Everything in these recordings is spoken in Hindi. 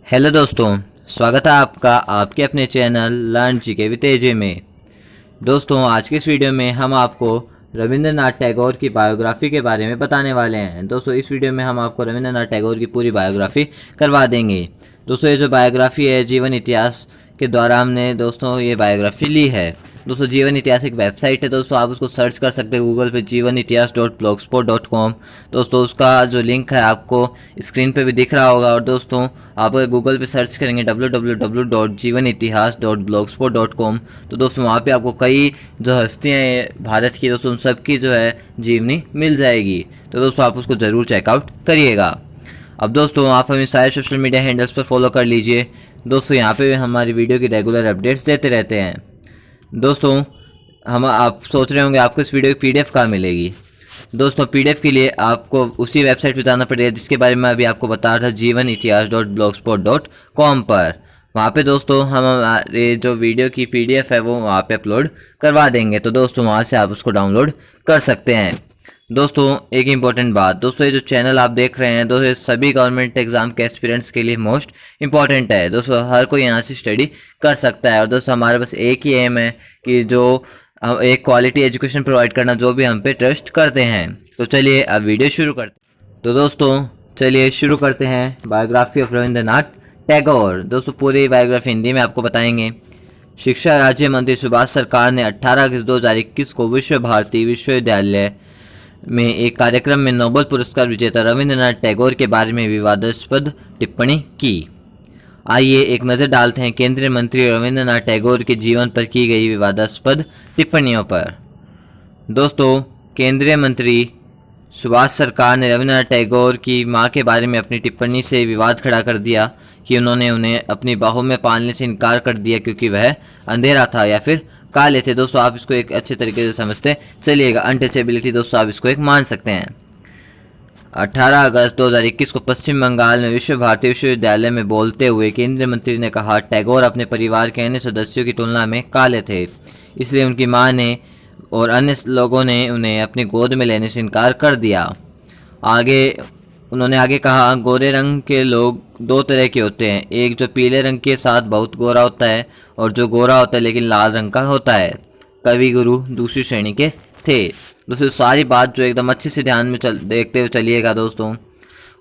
हेलो दोस्तों, स्वागत है आपका आपके अपने चैनल लर्न जीके विद एजे में। दोस्तों, आज के इस वीडियो में हम आपको रविंद्रनाथ टैगोर की बायोग्राफी के बारे में बताने वाले हैं। दोस्तों, इस वीडियो में हम आपको रविंद्रनाथ टैगोर की पूरी बायोग्राफी करवा देंगे। दोस्तों, ये जो बायोग्राफी है जीवन इतिहास के द्वारा हमने दोस्तों ये बायोग्राफी ली है। दोस्तों, जीवन इतिहास एक वेबसाइट है दोस्तों, आप उसको सर्च कर सकते हैं गूगल पे जीवन इतिहास .blogspot.com। दोस्तों, उसका जो लिंक है आपको स्क्रीन पे भी दिख रहा होगा। और दोस्तों, आप अगर गूगल पे सर्च करेंगे www.jivanitihas.blogspot.com तो दोस्तों वहाँ पे आपको कई जो हस्तियाँ हैं भारत की दोस्तों उन सबकी जो है जीवनी मिल जाएगी। तो दोस्तों आप उसको ज़रूर चेकआउट करिएगा। अब दोस्तों, आप हमें सारे सोशल मीडिया हैंडल्स पर फॉलो कर लीजिए। दोस्तों, यहाँ पे हमारी वीडियो की रेगुलर अपडेट्स देते रहते हैं। दोस्तों, आप सोच रहे होंगे आपको इस वीडियो की पीडीएफ कहाँ मिलेगी। दोस्तों, पीडीएफ के लिए आपको उसी वेबसाइट पर जाना पड़ेगा जिसके बारे में अभी आपको बता रहा था, जीवन इतिहास .blogspot.com पर। वहाँ पे दोस्तों हम हमारे जो वीडियो की पीडीएफ है वो वहाँ पे अपलोड करवा देंगे। तो दोस्तों वहाँ से आप उसको डाउनलोड कर सकते हैं। दोस्तों, एक इम्पॉर्टेंट बात, दोस्तों ये जो चैनल आप देख रहे हैं दोस्तों, ये सभी गवर्नमेंट एग्जाम के एस्पिरेंट्स के लिए मोस्ट इंपॉर्टेंट है। दोस्तों, हर कोई यहाँ से स्टडी कर सकता है। और दोस्तों, हमारे बस एक ही एम है कि जो एक क्वालिटी एजुकेशन प्रोवाइड करना, जो भी हम पे ट्रस्ट करते हैं। तो चलिए अब वीडियो शुरू करते हैं। तो दोस्तों चलिए शुरू करते हैं बायोग्राफी ऑफ रविंद्रनाथ टैगोर। दोस्तों, पूरी बायोग्राफी हिंदी में आपको बताएंगे। शिक्षा राज्य मंत्री सुभाष सरकार ने 18 अगस्त 2021 को विश्व भारती विश्वविद्यालय में एक कार्यक्रम में नोबेल पुरस्कार विजेता रविंद्रनाथ टैगोर के बारे में विवादास्पद टिप्पणी की। आइए एक नज़र डालते हैं केंद्रीय मंत्री रविंद्रनाथ टैगोर के जीवन पर की गई विवादास्पद टिप्पणियों पर। दोस्तों, केंद्रीय मंत्री सुभाष सरकार ने रविंद्रनाथ टैगोर की मां के बारे में अपनी टिप्पणी से विवाद खड़ा कर दिया कि उन्होंने उन्हें अपनी बाहों में पालने से इनकार कर दिया क्योंकि वह अंधेरा था या फिर काले थे। दोस्तों, आप इसको एक अच्छे तरीके से समझते चलिएगा। अनटचेबिलिटी दोस्तों आप इसको एक मान सकते हैं। 18 अगस्त 2021 को पश्चिम बंगाल में विश्व भारती विश्वविद्यालय में बोलते हुए केंद्रीय मंत्री ने कहा, टैगोर अपने परिवार के अन्य सदस्यों की तुलना में काले थे, इसलिए उनकी मां ने और अन्य लोगों ने उन्हें अपनी गोद में लेने से इनकार कर दिया। उन्होंने आगे कहा, गोरे रंग के लोग दो तरह के होते हैं, एक जो पीले रंग के साथ बहुत गोरा होता है और जो गोरा होता है लेकिन लाल रंग का होता है। कवि गुरु दूसरी श्रेणी के थे। दोस्तों, सारी बात जो एकदम अच्छे से ध्यान में देखते हुए चलिएगा। दोस्तों,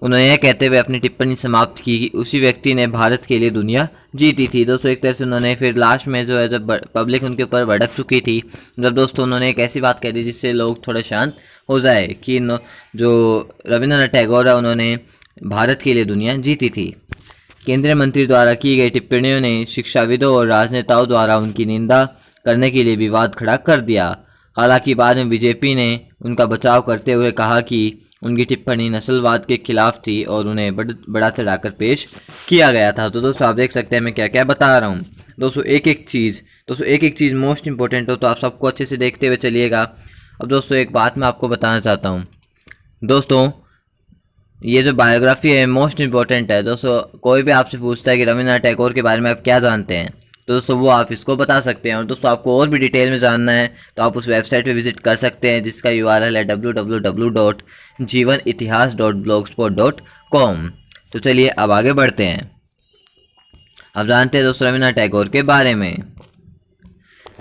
उन्होंने यह कहते हुए अपनी टिप्पणी समाप्त की कि उसी व्यक्ति ने भारत के लिए दुनिया जीती थी। दोस्तों, एक तरह से उन्होंने फिर लास्ट में जो है जब पब्लिक उनके ऊपर भड़क चुकी थी, जब दोस्तों उन्होंने एक ऐसी बात कह दी जिससे लोग थोड़े शांत हो जाए कि जो रविंद्रनाथ टैगोर है उन्होंने भारत के लिए दुनिया जीती थी। केंद्रीय मंत्री द्वारा की गई टिप्पणियों ने शिक्षाविदों और राजनेताओं द्वारा उनकी निंदा करने के लिए विवाद खड़ा कर दिया। हालांकि बाद में बीजेपी ने उनका बचाव करते हुए कहा कि उनकी टिप्पणी नस्लवाद के खिलाफ थी और उन्हें बड़ा चढ़ाकर पेश किया गया था। तो दोस्तों आप देख सकते हैं मैं क्या क्या बता रहा हूँ। दोस्तों एक एक चीज़ मोस्ट इंपॉर्टेंट हो तो आप सबको अच्छे से देखते हुए चलिएगा। अब दोस्तों एक बात मैं आपको बताना चाहता हूँ। दोस्तों, ये जो बायोग्राफी है मोस्ट इंपॉर्टेंट है। दोस्तों, कोई भी आपसे पूछता है कि रविंद्रनाथ टैगोर के बारे में आप क्या जानते हैं तो दोस्तों वो आप इसको बता सकते हैं। और दोस्तों आपको और भी डिटेल में जानना है तो आप उस वेबसाइट पे विजिट कर सकते हैं जिसका URL है www.jivanitihas.blogspot.com। तो चलिए अब आगे बढ़ते हैं। अब जानते हैं दोस्तों रविंद्रनाथ टैगोर के बारे में।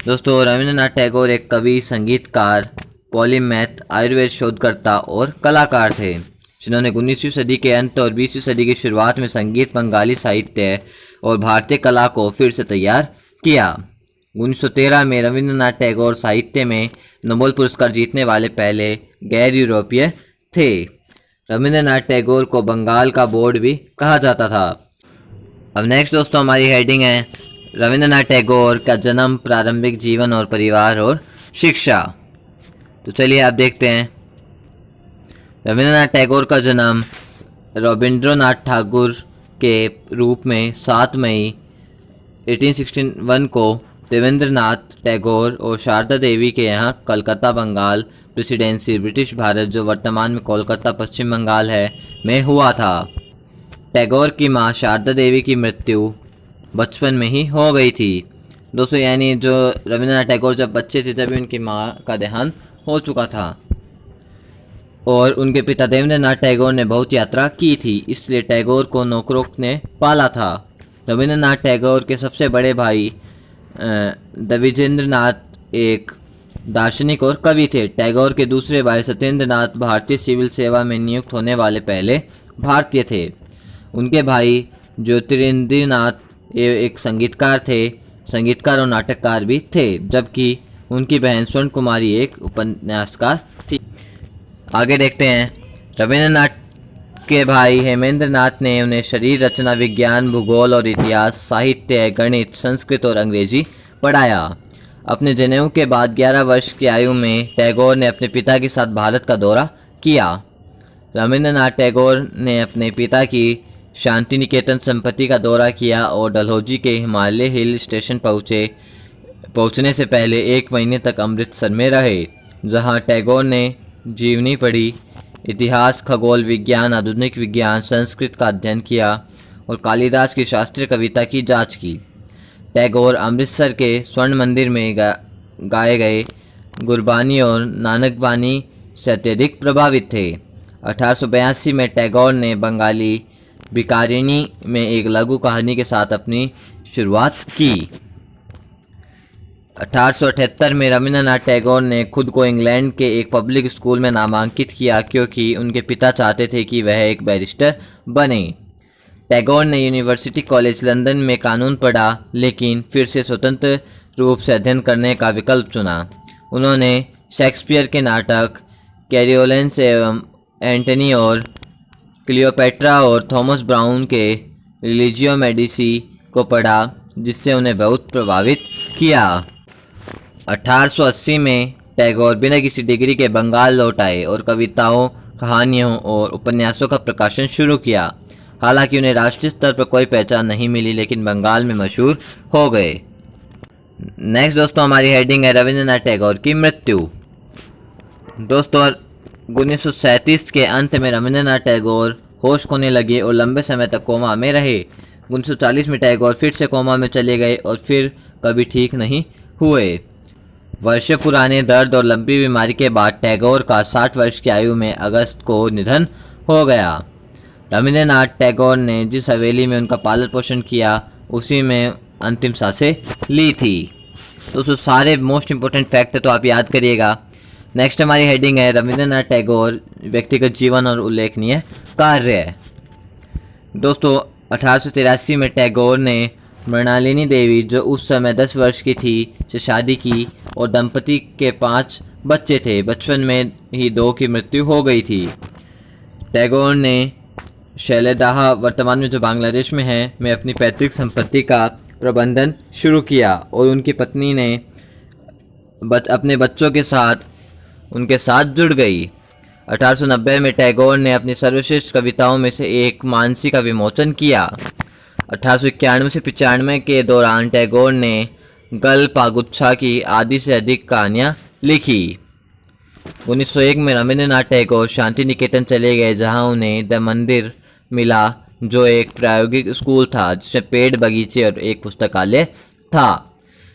दोस्तों, रविंद्रनाथ टैगोर एक कवि, संगीतकार, पॉलीमैथ, आयुर्वेद शोधकर्ता और कलाकार थे जिन्होंने 19वीं सदी के अंत और 20वीं सदी की शुरुआत में संगीत, बंगाली साहित्य और भारतीय कला को फिर से तैयार किया। 1913 में रविंद्रनाथ टैगोर साहित्य में नोबेल पुरस्कार जीतने वाले पहले गैर यूरोपीय थे। रविंद्रनाथ टैगोर को बंगाल का बोर्ड भी कहा जाता था। अब नेक्स्ट दोस्तों हमारी हेडिंग है रविंद्रनाथ टैगोर का जन्म, प्रारंभिक जीवन और परिवार और शिक्षा। तो चलिए आप देखते हैं। रविंद्रनाथ टैगोर का जन्म रविंद्रनाथ ठाकुर के रूप में 7 मई 1861 को देवेंद्रनाथ टैगोर और शारदा देवी के यहाँ कलकत्ता, बंगाल प्रेसिडेंसी, ब्रिटिश भारत जो वर्तमान में कोलकाता, पश्चिम बंगाल है, में हुआ था। टैगोर की माँ शारदा देवी की मृत्यु बचपन में ही हो गई थी। दोस्तों, यानी जो रविंद्रनाथ टैगोर जब बच्चे थे जब उनकी माँ का देहांत हो चुका था। और उनके पिता देवेंद्रनाथ टैगोर ने बहुत यात्रा की थी, इसलिए टैगोर को नौकरों ने पाला था। रविंद्रनाथ टैगोर के सबसे बड़े भाई द्विजेंद्रनाथ एक दार्शनिक और कवि थे। टैगोर के दूसरे भाई सत्येंद्रनाथ भारतीय सिविल सेवा में नियुक्त होने वाले पहले भारतीय थे। उनके भाई ज्योतिरिंद्रनाथ एक संगीतकार थे, संगीतकार और नाटककार भी थे, जबकि उनकी बहन स्वर्ण कुमारी एक उपन्यासकार थी। आगे देखते हैं। रविंद्रनाथ के भाई हेमेंद्रनाथ ने उन्हें शरीर रचना विज्ञान, भूगोल और इतिहास, साहित्य, गणित, संस्कृत और अंग्रेजी पढ़ाया। अपने जनेऊ के बाद 11 वर्ष की आयु में टैगोर ने अपने पिता के साथ भारत का दौरा किया। रविंद्रनाथ टैगोर ने अपने पिता की शांति निकेतन संपत्ति का दौरा किया और डलहौजी के हिमालय हिल स्टेशन पहुंचने से पहले 1 महीने तक अमृतसर में रहे, जहां टैगोर ने जीवनी पढ़ी, इतिहास, खगोल विज्ञान, आधुनिक विज्ञान, संस्कृत का अध्ययन किया और कालिदास की शास्त्रीय कविता की जांच की। टैगोर अमृतसर के स्वर्ण मंदिर में गाए गए गुरबानी और नानक बानी से अत्यधिक प्रभावित थे। 1882 में टैगोर ने बंगाली भिखारिणी में एक लघु कहानी के साथ अपनी शुरुआत की। 1878 में रविंद्रनाथ टैगोर ने खुद को इंग्लैंड के एक पब्लिक स्कूल में नामांकित किया, क्योंकि उनके पिता चाहते थे कि वह एक बैरिस्टर बने। टैगोर ने यूनिवर्सिटी कॉलेज लंदन में कानून पढ़ा, लेकिन फिर से स्वतंत्र रूप से अध्ययन करने का विकल्प चुना। उन्होंने शेक्सपियर के नाटक कैरियोलेंस एवं एंटनी और क्लियोपेट्रा और थॉमस ब्राउन के रिलीजियो मेडिसी को पढ़ा, जिससे उन्हें बहुत प्रभावित किया। 1880 में टैगोर बिना किसी डिग्री के बंगाल लौट आए और कविताओं, कहानियों और उपन्यासों का प्रकाशन शुरू किया। हालांकि उन्हें राष्ट्रीय स्तर पर कोई पहचान नहीं मिली, लेकिन बंगाल में मशहूर हो गए। नेक्स्ट दोस्तों हमारी हेडिंग है रविंद्रनाथ टैगोर की मृत्यु। दोस्तों 1937 के अंत में रविंद्रनाथ टैगोर होश खोने लगे और लंबे समय तक कोमा में रहे। 1940 में टैगोर फिर से कोमा में चले गए और फिर कभी ठीक नहीं हुए। वर्षों पुराने दर्द और लंबी बीमारी के बाद टैगोर का 60 वर्ष की आयु में अगस्त को निधन हो गया। रविंद्रनाथ टैगोर ने जिस हवेली में उनका पालन पोषण किया, उसी में अंतिम सांसें ली थी। तो सारे मोस्ट इंपॉर्टेंट फैक्ट तो आप याद करिएगा। नेक्स्ट हमारी हेडिंग है रविंद्रनाथ टैगोर व्यक्तिगत जीवन और उल्लेखनीय कार्य। दोस्तों 1883 में टैगोर ने मृणालिनी देवी, जो उस समय 10 वर्ष की थी, से शादी की और दंपति के 5 बच्चे थे। बचपन में ही 2 की मृत्यु हो गई थी। टैगोर ने शैलेदाह, वर्तमान में जो बांग्लादेश में है, में अपनी पैतृक संपत्ति का प्रबंधन शुरू किया और उनकी पत्नी ने अपने बच्चों के साथ उनके साथ जुड़ गई। 1890 में टैगोर ने अपनी सर्वश्रेष्ठ कविताओं में से एक मानसी का विमोचन किया। 1891 से 95 के दौरान टैगोर ने गल्पागुच्छा की आधी से अधिक कहानियाँ लिखी। 1901 में रविंद्रनाथ टैगोर शांति निकेतन चले गए, जहां उन्हें द मंदिर मिला, जो एक प्रायोगिक स्कूल था जिसमें पेड़, बगीचे और एक पुस्तकालय था।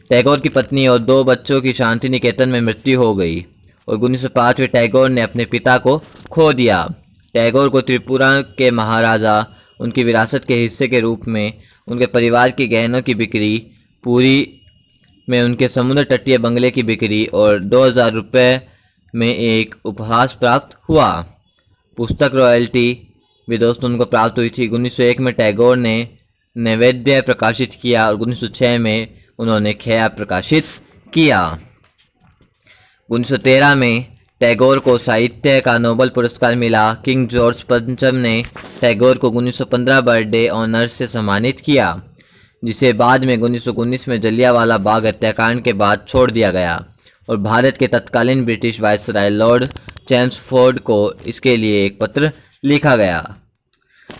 टैगोर की पत्नी और 2 बच्चों की शांति निकेतन में मृत्यु हो गई और 1905 में टैगोर ने अपने पिता को खो दिया। टैगोर को त्रिपुरा के महाराजा उनकी विरासत के हिस्से के रूप में उनके परिवार के गहनों की बिक्री, पूरी में उनके समुद्र तटीय बंगले की बिक्री और 2000 रुपये में एक उपहास प्राप्त हुआ। पुस्तक रॉयल्टी भी दोस्तों उनको प्राप्त हुई थी। 1901 में टैगोर ने नैवेद्य प्रकाशित किया और 1906 में उन्होंने खया प्रकाशित किया। 1913 में टैगोर को साहित्य का नोबेल पुरस्कार मिला। किंग जॉर्ज पंचम ने टैगोर को 1915 बर्थडे ऑनर्स से सम्मानित किया, जिसे बाद में 1919 में जलियांवाला बाग हत्याकांड के बाद छोड़ दिया गया और भारत के तत्कालीन ब्रिटिश वायसराय लॉर्ड चैम्सफोर्ड को इसके लिए एक पत्र लिखा गया।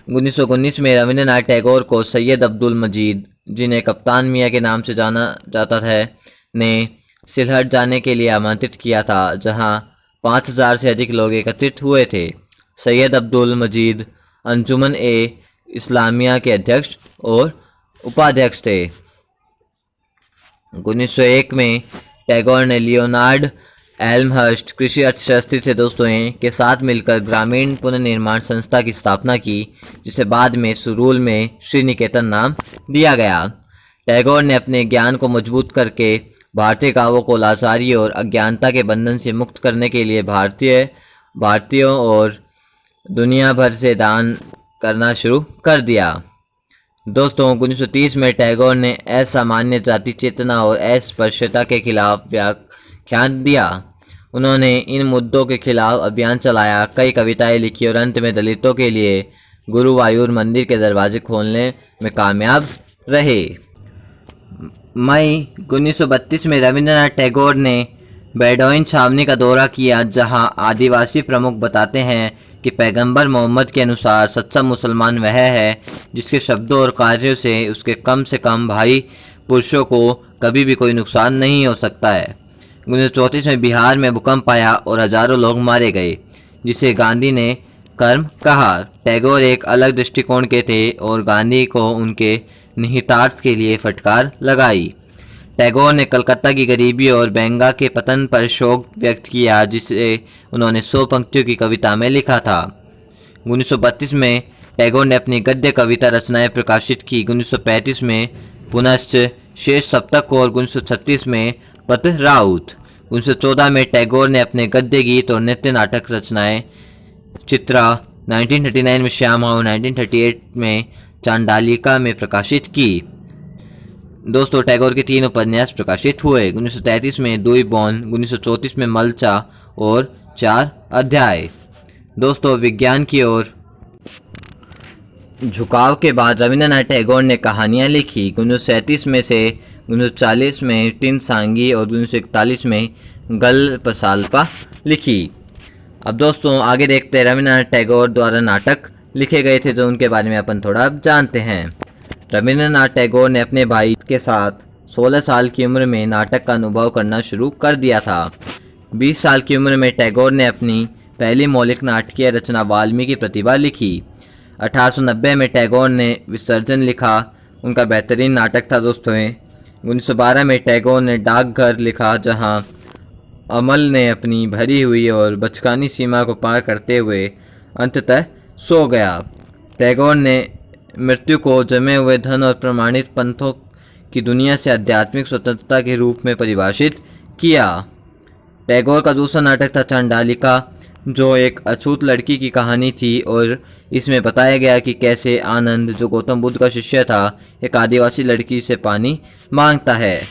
1919 में रविंद्रनाथ टैगोर को सैयद अब्दुल मजीद, जिन्हें कप्तान मियाँ के नाम से जाना जाता था, ने सिलहट जाने के लिए आमंत्रित किया था, जहां 5000 से अधिक लोग एकत्रित हुए थे। सैयद अब्दुल मजीद अंजुमन ए इस्लामिया के अध्यक्ष और उपाध्यक्ष थे। 1901 में टैगोर ने लियोनार्ड एल्महर्स्ट कृषि अर्थशास्त्री थे दोस्तों के साथ मिलकर ग्रामीण पुनर्निर्माण संस्था की स्थापना की, जिसे बाद में सुरूल में श्री निकेतन नाम दिया गया। टैगोर ने अपने ज्ञान को मजबूत करके भारतीय गांवों को लाचारी और अज्ञानता के बंधन से मुक्त करने के लिए भारतीयों और दुनिया भर से दान करना शुरू कर दिया। दोस्तों 1930 में टैगोर ने असामान्य जाति चेतना और अस्पृश्यता के खिलाफ व्याख्यान दिया। उन्होंने इन मुद्दों के खिलाफ अभियान चलाया, कई कविताएं लिखी और अंत में दलितों के लिए गुरुवायूर मंदिर के दरवाजे खोलने में कामयाब रहे। मई 1932 में रविंद्रनाथ टैगोर ने बेडौइन छावनी का दौरा किया, जहां आदिवासी प्रमुख बताते हैं कि पैगंबर मोहम्मद के अनुसार सच्चा मुसलमान वह है जिसके शब्दों और कार्यों से कम भाई पुरुषों को कभी भी कोई नुकसान नहीं हो सकता है। 1934 में बिहार में भूकंप आया और हजारों लोग मारे गए, जिसे गांधी ने कर्म कहा। टैगोर एक अलग दृष्टिकोण के थे और गांधी को उनके निहितार्थ के लिए फटकार लगाई। टैगोर ने कलकत्ता की गरीबी और बेंगा के पतन पर शोक व्यक्त किया, जिसे उन्होंने 100 पंक्तियों की कविता में लिखा था। 1932 में टैगोर ने अपनी गद्य कविता रचनाएं प्रकाशित की। 1935 में पुनश्च शेष सप्तक और 1936 में पथ राउत। 1914 में टैगोर ने अपने गद्य गीत और नृत्य नाटक रचनाएं चित्रा 1939 में श्यामा और 1938 में चांडालिका में प्रकाशित की। दोस्तों टैगोर के 3 उपन्यास प्रकाशित हुए। 1933 में दुई बॉन, 1934 में मलचा और 4 अध्याय। दोस्तों विज्ञान की ओर झुकाव के बाद रविंद्रनाथ टैगोर ने कहानियाँ लिखी। 1937 में से 1940 में टिन सांगी और 1941 में गल्पसाल्पा लिखी। अब दोस्तों आगे देखते हैं रविंद्रनाथ टैगोर द्वारा नाटक लिखे गए थे, जो उनके बारे में अपन थोड़ा अब जानते हैं। रविंद्रनाथ टैगोर ने अपने भाई के साथ 16 साल की उम्र में नाटक का अनुभव करना शुरू कर दिया था। 20 साल की उम्र में टैगोर ने अपनी पहली मौलिक नाटकीय रचना वाल्मीकि प्रतिभा लिखी। 1890 में टैगोर ने विसर्जन लिखा, उनका बेहतरीन नाटक था दोस्तों। 1912 में टैगोर ने डाकघर लिखा, जहां अमल ने अपनी भरी हुई और बचकानी सीमा को पार करते हुए अंततः सो गया। टैगोर ने मृत्यु को जमे हुए धन और प्रमाणित पंथों की दुनिया से आध्यात्मिक स्वतंत्रता के रूप में परिभाषित किया। टैगोर का दूसरा नाटक था चांडालिका, जो एक अछूत लड़की की कहानी थी और इसमें बताया गया कि कैसे आनंद, जो गौतम बुद्ध का शिष्य था, एक आदिवासी लड़की से पानी मांगता है।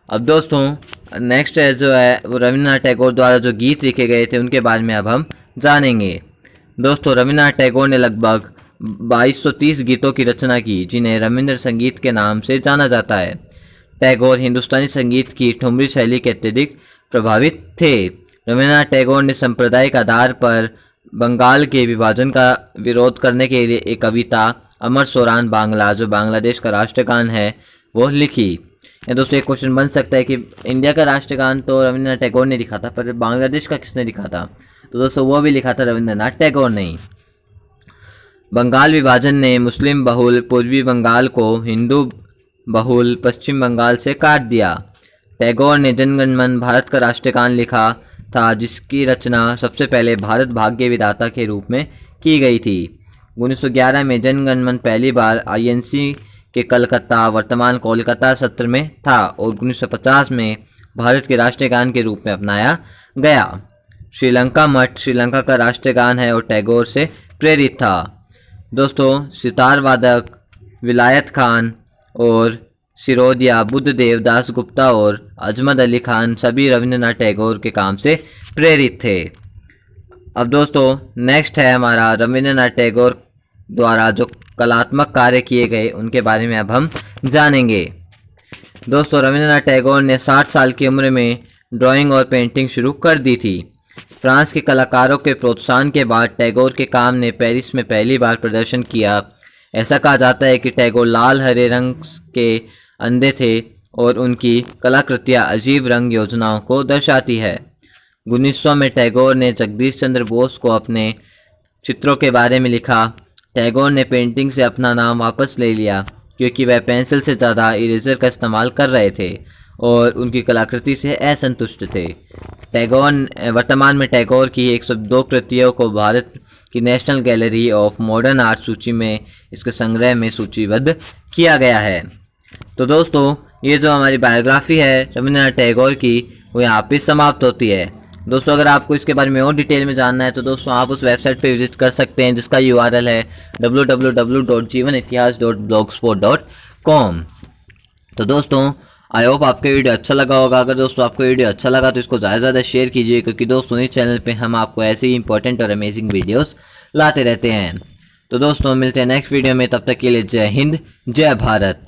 अब दोस्तों नेक्स्ट है जो है वो रविंद्रनाथ टैगोर द्वारा जो गीत लिखे गए थे उनके बारे में अब हम जानेंगे। दोस्तों रविंद्रनाथ टैगोर ने लगभग 2230 गीतों की रचना की, जिन्हें रविंद्र संगीत के नाम से जाना जाता है। टैगोर हिंदुस्तानी संगीत की ठुमरी शैली के अत्यधिक प्रभावित थे। रविंद्रनाथ टैगोर ने सांप्रदायिक आधार पर बंगाल के विभाजन का विरोध करने के लिए एक कविता अमर सोरान बांग्ला, जो बांग्लादेश का राष्ट्रगान है, वो लिखी। या दोस्तों एक क्वेश्चन बन सकता है कि इंडिया का राष्ट्रगान तो रविंद्रनाथ टैगोर ने लिखा था, पर बांग्लादेश का किसने लिखा था? तो दोस्तों वो भी लिखा था रविंद्रनाथ टैगोर ने ही। बंगाल विभाजन ने मुस्लिम बहुल पूर्वी बंगाल को हिंदू बहुल पश्चिम बंगाल से काट दिया। टैगोर ने जनगण मन भारत का राष्ट्रगान लिखा था, जिसकी रचना सबसे पहले भारत भाग्य विधाता के रूप में की गई थी। 1911 में जनगण मन पहली बार आईएनसी के कलकत्ता वर्तमान कोलकाता सत्र में था और 1950 में भारत के राष्ट्रगान के रूप में अपनाया गया। श्रीलंका मठ श्रीलंका का राष्ट्रगान है और टैगोर से प्रेरित था। दोस्तों सितार वादक विलायत खान और सिरोदिया, बुद्धदेव दास गुप्ता और अजमत अली खान सभी रविंद्रनाथ टैगोर के काम से प्रेरित थे। अब दोस्तों नेक्स्ट है हमारा रविंद्रनाथ टैगोर द्वारा जो कलात्मक कार्य किए गए उनके बारे में अब हम जानेंगे। दोस्तों रविंद्रनाथ टैगोर ने 60 साल की उम्र में ड्राइंग और पेंटिंग शुरू कर दी थी। फ्रांस के कलाकारों के प्रोत्साहन के बाद टैगोर के काम ने पेरिस में पहली बार प्रदर्शन किया। ऐसा कहा जाता है कि टैगोर लाल हरे रंग के अंधे थे और उनकी कलाकृतियाँ अजीब रंग योजनाओं को दर्शाती है। 1900 में टैगोर ने जगदीश चंद्र बोस को अपने चित्रों के बारे में लिखा। टैगोर ने पेंटिंग से अपना नाम वापस ले लिया क्योंकि वह पेंसिल से ज़्यादा इरेजर का इस्तेमाल कर रहे थे और उनकी कलाकृति से असंतुष्ट थे। टैगोर वर्तमान में टैगोर की 102 कृतियों को भारत की national gallery of modern art सूची में इसके संग्रह में सूचीबद्ध किया गया है। तो दोस्तों ये जो हमारी बायोग्राफी है रविंद्रनाथ टैगोर की वो यहाँ पे समाप्त होती है। दोस्तों अगर आपको इसके बारे में और डिटेल में जानना है तो दोस्तों आप उस वेबसाइट पे विजिट कर सकते हैं जिसका URL है www.jivanitihas.blogspot.com। तो दोस्तों आई होप आपको वीडियो अच्छा लगा होगा। अगर दोस्तों आपको वीडियो अच्छा लगा तो इसको ज़्यादा से ज़्यादा शेयर कीजिए, क्योंकि दोस्तों इस चैनल पे हम आपको ऐसे ही इंपॉर्टेंट और अमेजिंग वीडियोस लाते रहते हैं। तो दोस्तों मिलते हैं नेक्स्ट वीडियो में, तब तक के लिए जय हिंद जय भारत।